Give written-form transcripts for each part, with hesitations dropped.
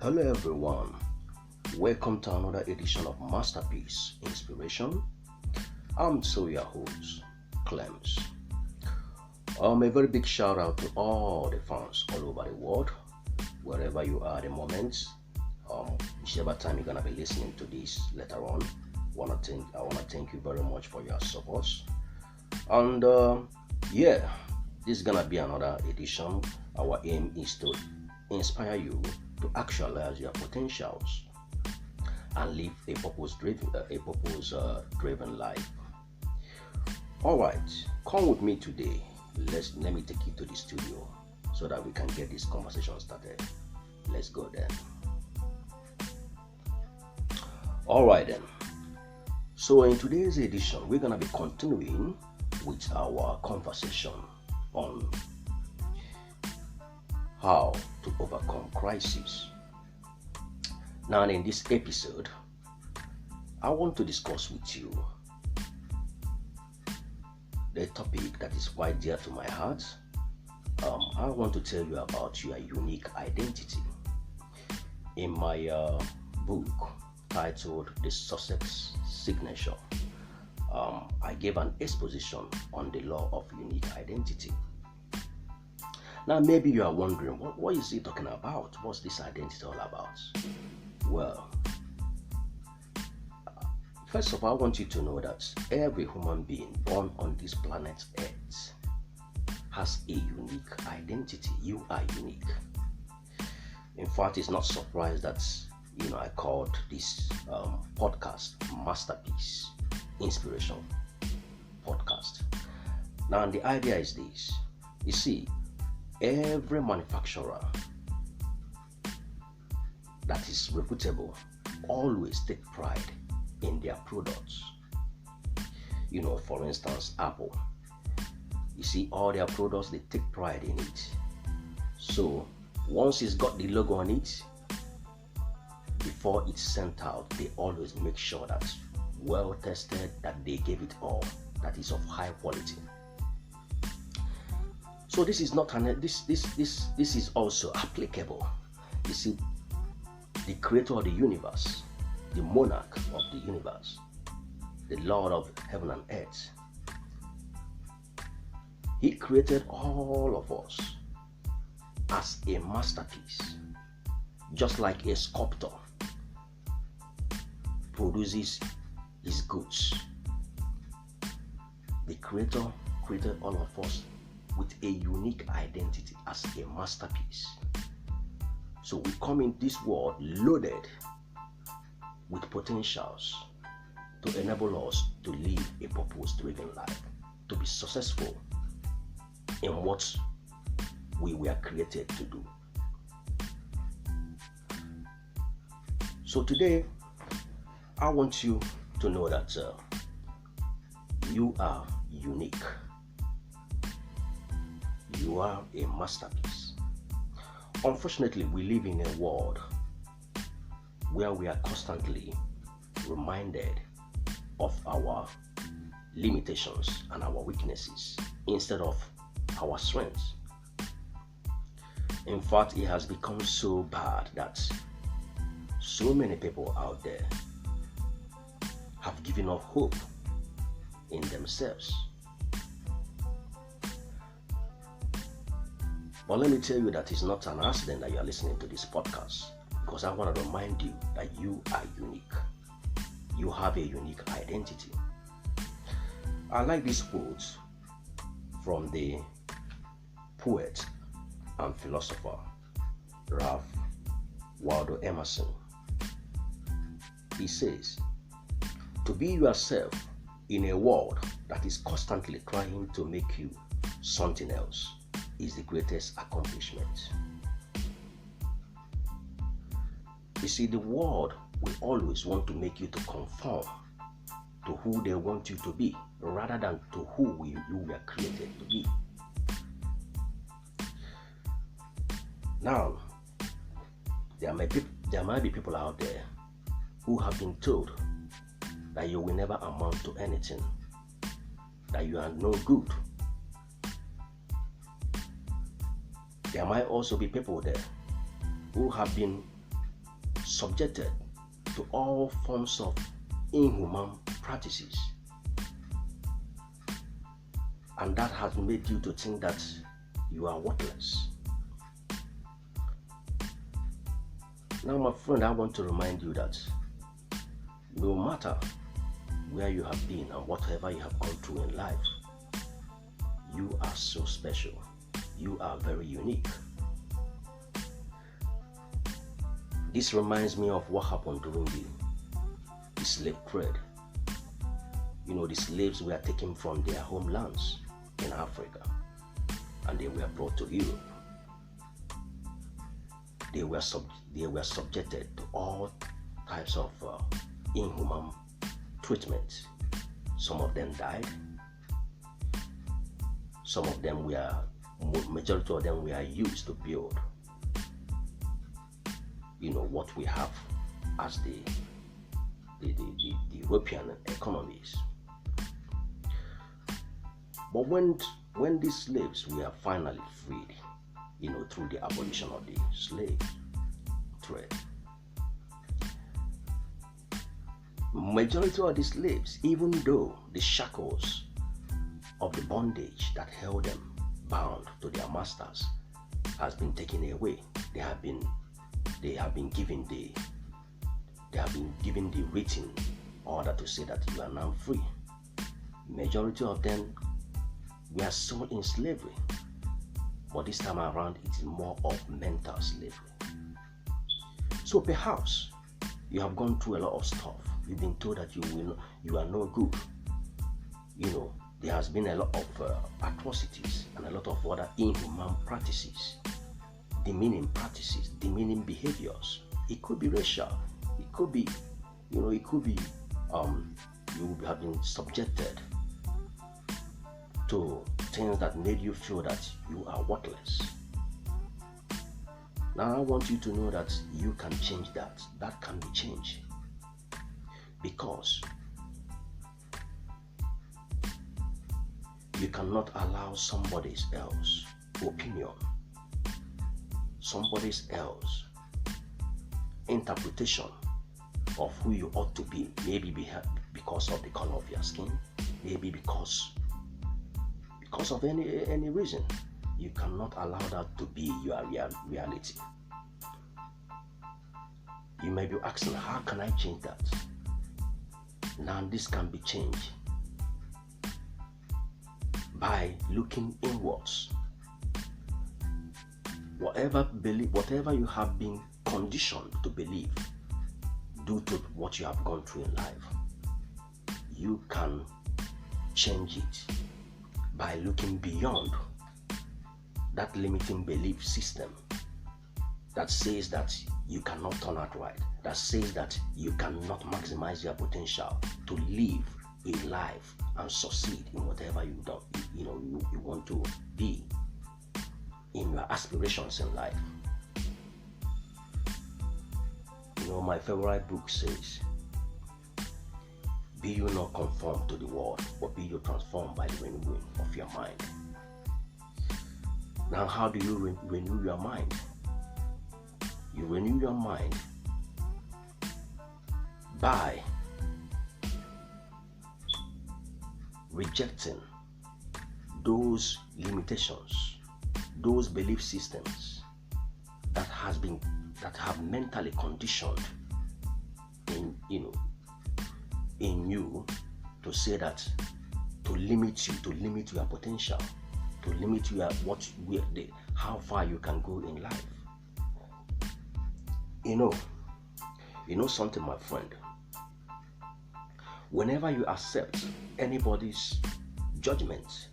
Hello everyone, welcome to another edition of Masterpiece Inspiration. I'm so your host, Clems. A very big shout out to all the fans all over the world, wherever you are at the moment. Whichever time you're gonna be listening to this later on, I wanna thank you very much for your support. And this is gonna be another edition. Our aim is to inspire you to actualize your potentials and live a purpose-driven life. All right, come with me today. Let me take you to the studio so that we can get this conversation started. Let's go then. All right then. So in today's edition, we're gonna be continuing with our conversation on how to overcome crisis. Now, in this episode, I want to discuss with you the topic that is quite dear to my heart. I want to tell you about your unique identity. In my book titled The Success Signature, I gave an exposition on the law of unique identity. Now, maybe you are wondering, what is he talking about? What's this identity all about? Well, first of all, I want you to know that every human being born on this planet Earth has a unique identity. You are unique. In fact, it's not surprised that I called this podcast Masterpiece Inspirational Podcast. Now, the idea is this. You see, every manufacturer that is reputable always take pride in their products. For instance, Apple. You see, all their products, they take pride in it. So once it's got the logo on it, before it's sent out, they always make sure that well tested, that they gave it all, that is of high quality. So this is not this is also applicable. You see, the creator of the universe, the monarch of the universe, the Lord of heaven and earth, he created all of us as a masterpiece, just like a sculptor produces his goods. The creator created all of us with a unique identity as a masterpiece. So we come in this world loaded with potentials to enable us to live a purpose-driven life, to be successful in what we were created to do. So today, I want you to know that you are unique. You are a masterpiece. Unfortunately, we live in a world where we are constantly reminded of our limitations and our weaknesses instead of our strengths. In fact, it has become so bad that so many people out there have given up hope in themselves. But let me tell you that it's not an accident that you are listening to this podcast, because I want to remind you that you are unique. You have a unique identity. I like this quote from the poet and philosopher Waldo Emerson. He says, "To be yourself in a world that is constantly trying to make you something else is the greatest accomplishment." You see, the world will always want to make you to conform to who they want you to be, rather than to who you were created to be. Now, there might be people out there who have been told that you will never amount to anything, that you are no good. There might also be people there who have been subjected to all forms of inhuman practices. And that has made you to think that you are worthless. Now, my friend, I want to remind you that no matter where you have been and whatever you have gone through in life, you are so special. You are very unique. This reminds me of what happened during the slave trade. You know, the slaves were taken from their homelands in Africa and they were brought to Europe. They were subjected to all types of inhuman treatment. Some of them died. Some of them majority of them were used to build, what we have as the European economies. But when these slaves were finally freed, through the abolition of the slave trade, majority of the slaves, even though the shackles of the bondage that held them bound to their masters has been taken away, they have been given the written order to say that you are now free. Majority of them were sold in slavery, but this time around it is more of mental slavery. So perhaps you have gone through a lot of stuff. You've been told that you are no good. There has been a lot of atrocities and a lot of other inhuman practices, demeaning behaviors. It could be racial. It could be, you have been subjected to things that made you feel that you are worthless. Now I want you to know that you can change that. That can be changed. Because you cannot allow somebody else's opinion, somebody else's interpretation of who you ought to be, maybe because of the color of your skin, maybe because of any reason. You cannot allow that to be your reality. You may be asking, how can I change that? Now this can be changed by looking inwards. Whatever you have been conditioned to believe due to what you have gone through in life, you can change it by looking beyond that limiting belief system that says that you cannot turn out right, that says that you cannot maximize your potential to live a life and succeed in whatever you want to be in your aspirations in life. My favorite book says, be you not conformed to the world, but be you transformed by the renewing of your mind. Now, how do you renew your mind? You renew your mind by rejecting those limitations, those belief systems that have mentally conditioned in you to say that, to limit your potential, to limit how far you can go in life. You know something, my friend. Whenever you accept anybody's judgment,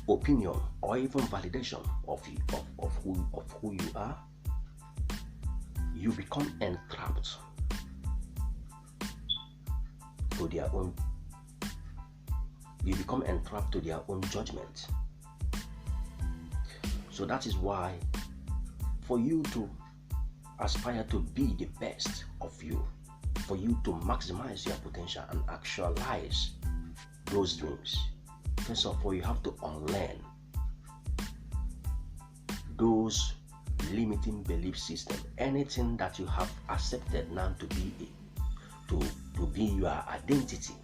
opinion, or even validation of who you are, you become entrapped to their own. You become entrapped to their own judgment. So that is why, for you to aspire to be the best of you, for you to maximize your potential and actualize those dreams, first of all, you have to unlearn those limiting belief system, anything that you have accepted now to be your identity,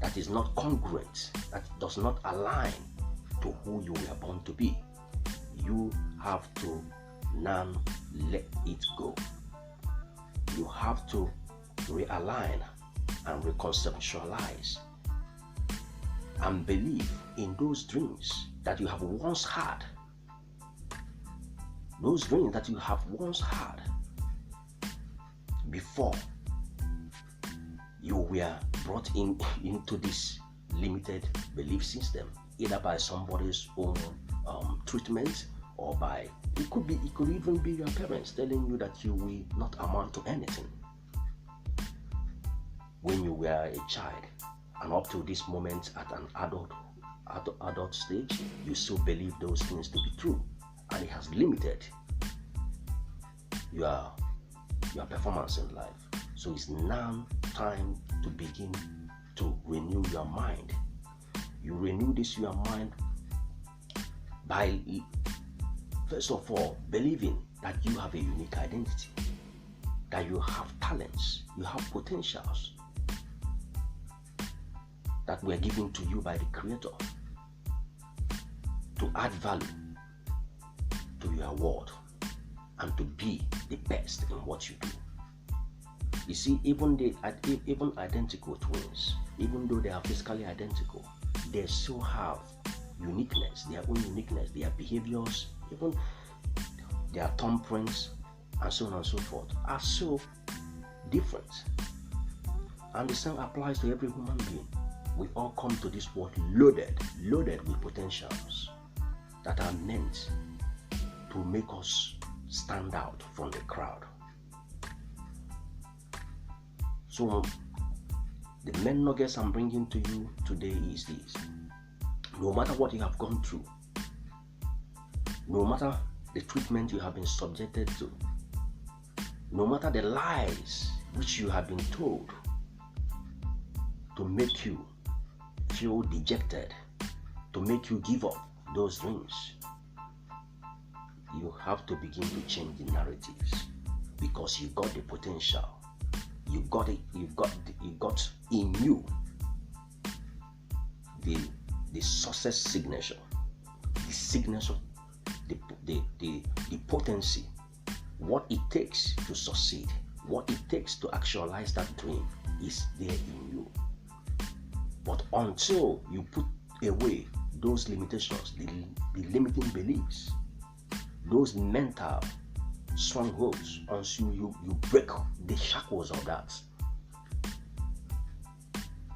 that is not congruent, that does not align to who you were born to be, you have to now let it go. You have to realign and reconceptualize and believe in those dreams that you have once had. Those dreams that you have once had before you were brought into this limited belief system, either by somebody's own treatment, or by it could even be your parents telling you that you will not amount to anything when you were a child, and up to this moment at an adult stage, you still believe those things to be true, and it has limited your performance in life. So it's now time to begin to renew your mind. You renew your mind by, first of all, believing that you have a unique identity, that you have talents, you have potentials that were given to you by the Creator to add value to your world and to be the best in what you do. You see, even identical twins, even though they are physically identical, they still have uniqueness, their own uniqueness, their behaviors, even their thumbprints, and so on and so forth, are so different. And the same applies to every human being. We all come to this world loaded with potentials that are meant to make us stand out from the crowd. So the main nuggets I'm bringing to you today is this: no matter what you have gone through, no matter the treatment you have been subjected to, no matter the lies which you have been told to make you feel dejected, to make you give up those dreams, you have to begin to change the narratives, because you got the potential. You got it. You got in you the success signature, the signature, the potency, what it takes to succeed, what it takes to actualize that dream is there in you. But until you put away those limitations, the limiting beliefs, those mental strongholds, until you break the shackles of that,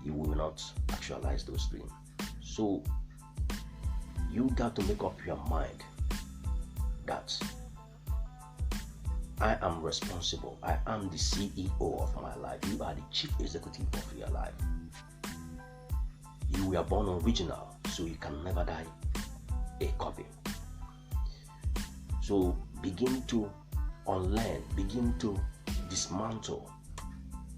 you will not actualize those dreams. So you got to make up your mind that I am responsible. I am the CEO of my life. You are the chief executive of your life. You were born original, so you can never die a copy. So begin to unlearn, begin to dismantle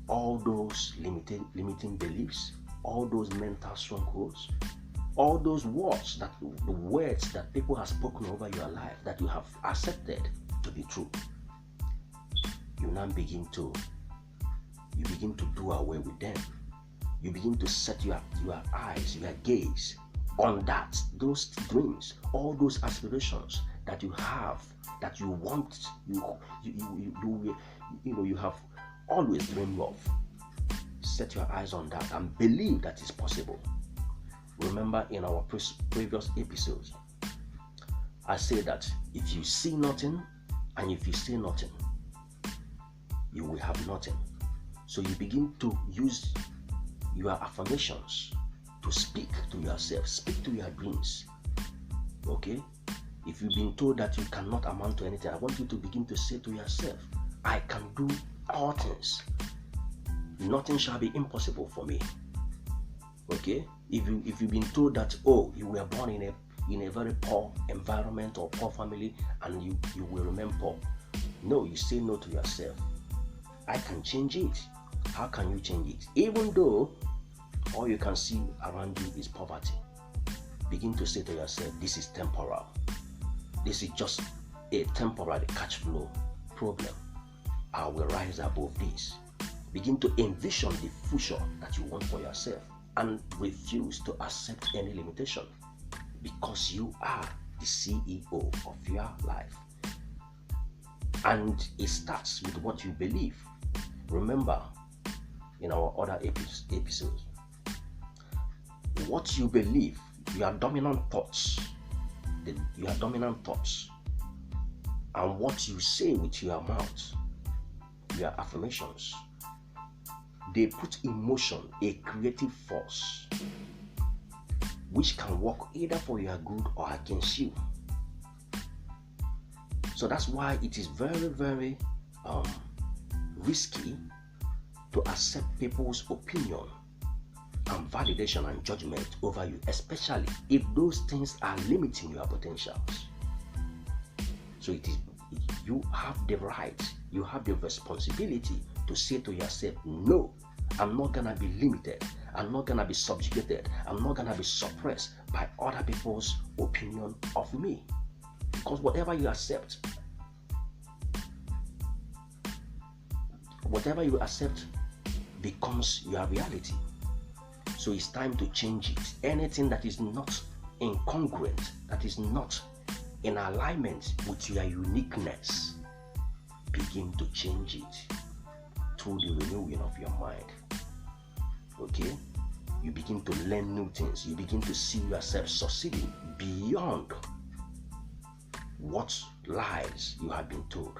all those limiting beliefs, all those mental strongholds, all those words the words that people have spoken over your life that you have accepted to be true. You now begin to do away with them. You begin to set your eyes, your gaze on those dreams, all those aspirations that you have, that you want, you have always dreamed of. Set your eyes on that and believe that it's possible. Remember, in our previous episodes, I said that if you see nothing and if you say nothing, you will have nothing. So you begin to use your affirmations to speak to yourself, speak to your dreams. Okay? If you've been told that you cannot amount to anything, I want you to begin to say to yourself, I can do all things. Nothing shall be impossible for me. Okay? If you've been told that, oh, you were born in a very poor environment or poor family and you will remain poor. No, you say no to yourself. I can change it. How can you change it? Even though all you can see around you is poverty. Begin to say to yourself, this is temporal. This is just a temporary cash flow problem. I will rise above this. Begin to envision the future that you want for yourself and refuse to accept any limitation, because you are the CEO of your life. And it starts with what you believe. Remember, in our other episodes, what you believe, your dominant thoughts, and what you say with your mouth, your affirmations, they put in motion a creative force which can work either for your good or against you. So that's why it is very, very risky to accept people's opinion and validation and judgment over you, especially if those things are limiting your potentials. So you have the right, you have the responsibility to say to yourself, no, I'm not gonna be limited, I'm not gonna be subjugated, I'm not gonna be suppressed by other people's opinion of me. Because whatever you accept becomes your reality. So it's time to change it. Anything that is not incongruent, that is not in alignment with your uniqueness, begin to change it through the renewing of your mind. Okay? You begin to learn new things. You begin to see yourself succeeding beyond what lies you have been told.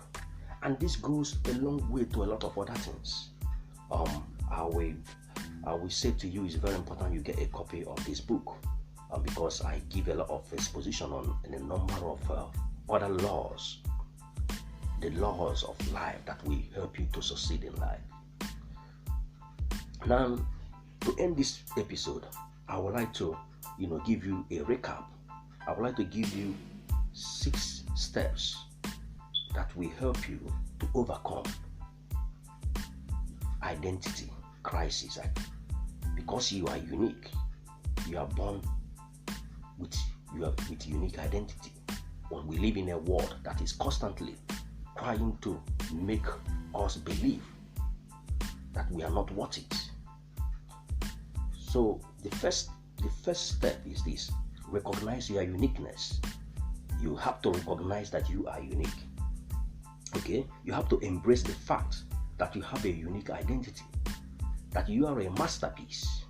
And this goes a long way to a lot of other things. I will say to you, it's very important you get a copy of this book, because I give a lot of exposition on a number of other laws, the laws of life that will help you to succeed in life. Now, to end this episode, I would like to, give you a recap. I would like to give you 6 steps that will help you to overcome identity crisis. Because you are unique, you are born with unique identity. When we live in a world that is constantly trying to make us believe that we are not worth it. So the first step is this: recognize your uniqueness. You have to recognize that you are unique. Okay? You have to embrace the fact that you have a unique identity, that you are a masterpiece.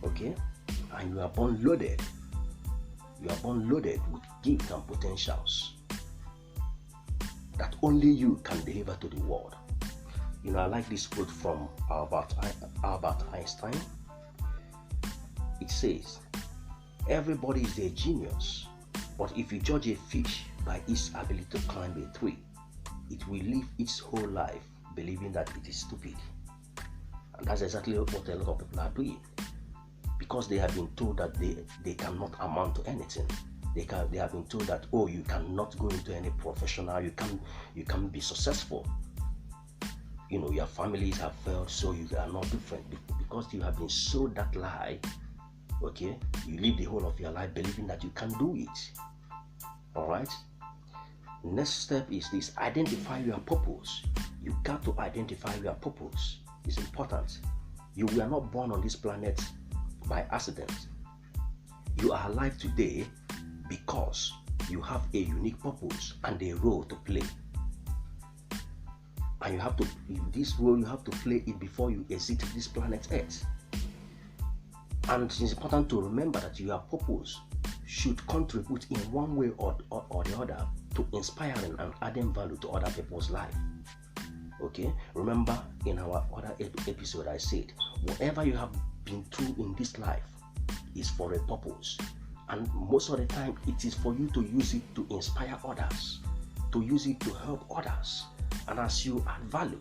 Okay? And you are born loaded. You are born loaded with gifts and potentials that only you can deliver to the world. I like this quote from Albert Einstein. It says, everybody is a genius, but if you judge a fish by its ability to climb a tree, it will live its whole life believing that it is stupid. And that's exactly what a lot of people are doing, because they have been told that they cannot amount to anything. They have been told that, oh, you cannot go into any professional, you can't be successful. Your families have failed, so you are not different, because you have been sold that lie. Okay, you live the whole of your life believing that you can do it. All right. Next step is this: identify your purpose. You got to identify your purpose. It's important. You were not born on this planet by accident. You are alive today because you have a unique purpose and a role to play. And this role you have to play it before you exit this planet Earth. And it's important to remember that your purpose should contribute in one way or the other to inspiring and adding value to other people's life. Okay? Remember, in our other episode, I said, whatever you have been through in this life is for a purpose. And most of the time, it is for you to use it to inspire others, to use it to help others. And as you add value,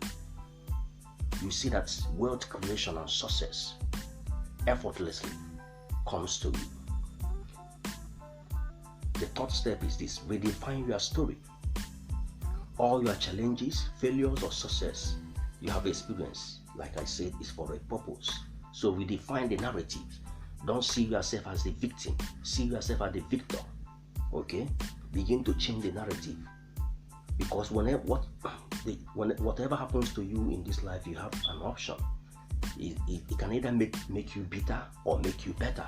you see that wealth creation and success effortlessly comes to you. The third step is this: redefine your story. All your challenges, failures, or success you have experienced, like I said, is for a purpose. So redefine the narrative. Don't see yourself as the victim. See yourself as the victor. Okay? Begin to change the narrative. Because whatever happens to you in this life, you have an option. It can either make you bitter or make you better.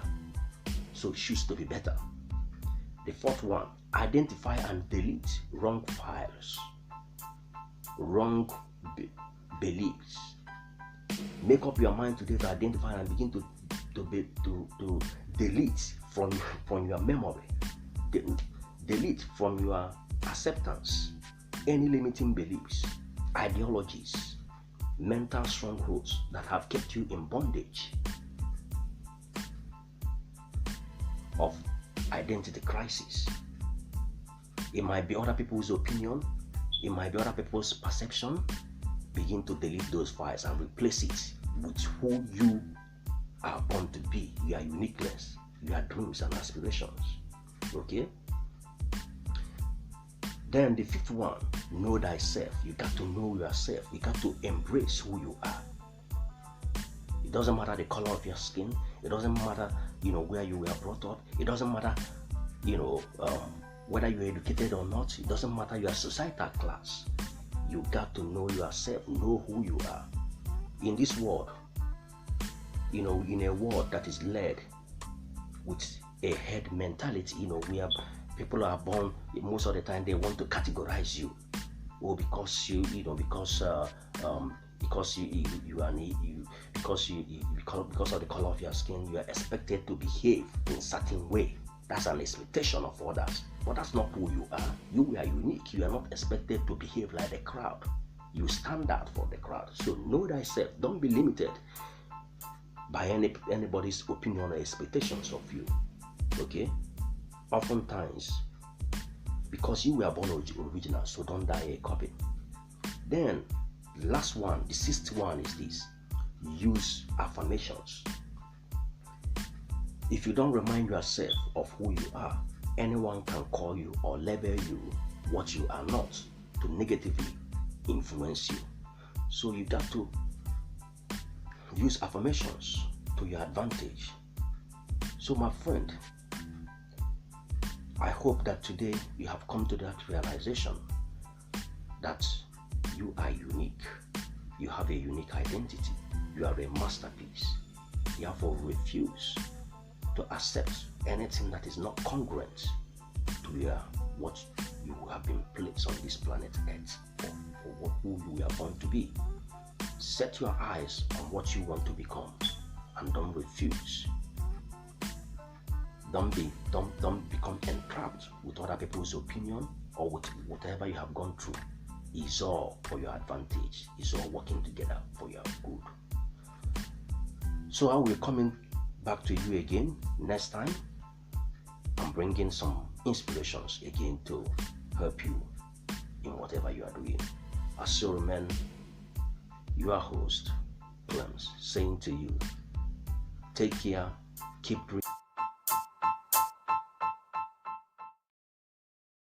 So choose to be better. The fourth one, identify and delete wrong files, wrong beliefs. Make up your mind today to identify and begin to delete from your memory, delete from your acceptance any limiting beliefs, ideologies, mental strongholds that have kept you in bondage of identity crisis. It might be other people's opinion, it might be other people's perception. Begin to delete those files and replace it with who you are born to be, your uniqueness, your dreams and aspirations. Okay? Then the fifth one, know thyself. You got to know yourself. You got to embrace who you are. It doesn't matter the color of your skin. It doesn't matter, where you were brought up. It doesn't matter, whether you're educated or not. It doesn't matter your societal class. You got to know yourself, know who you are. In this world, in a world that is led with a head mentality, where people are born, most of the time they want to categorize you. Because you of the color of your skin, you are expected to behave in a certain way. That's an expectation of others, but that's not who you are. You are unique. You are not expected to behave like the crowd. You stand out for the crowd. So know thyself. Don't be limited by anybody's opinion or expectations of you. Okay? Oftentimes, because you were born original, so don't die a copy. Then, last one, the sixth one is this: use affirmations. If you don't remind yourself of who you are, anyone can call you or label you what you are not to negatively influence you. So you got to use affirmations to your advantage. So my friend, I hope that today you have come to that realization that you are unique. You have a unique identity. You are a masterpiece. Therefore, refuse to accept anything that is not congruent to what you have been placed on this planet Earth for who you are born to be. Set your eyes on what you want to become and don't refuse. Don't become entrapped with other people's opinion or with whatever you have gone through. It's all for your advantage. It's all working together for your good. So I will come back to you again next time. I'm bringing some inspirations again to help you in whatever you are doing. I still remain your host, Clems, saying to you, take care, keep breathing.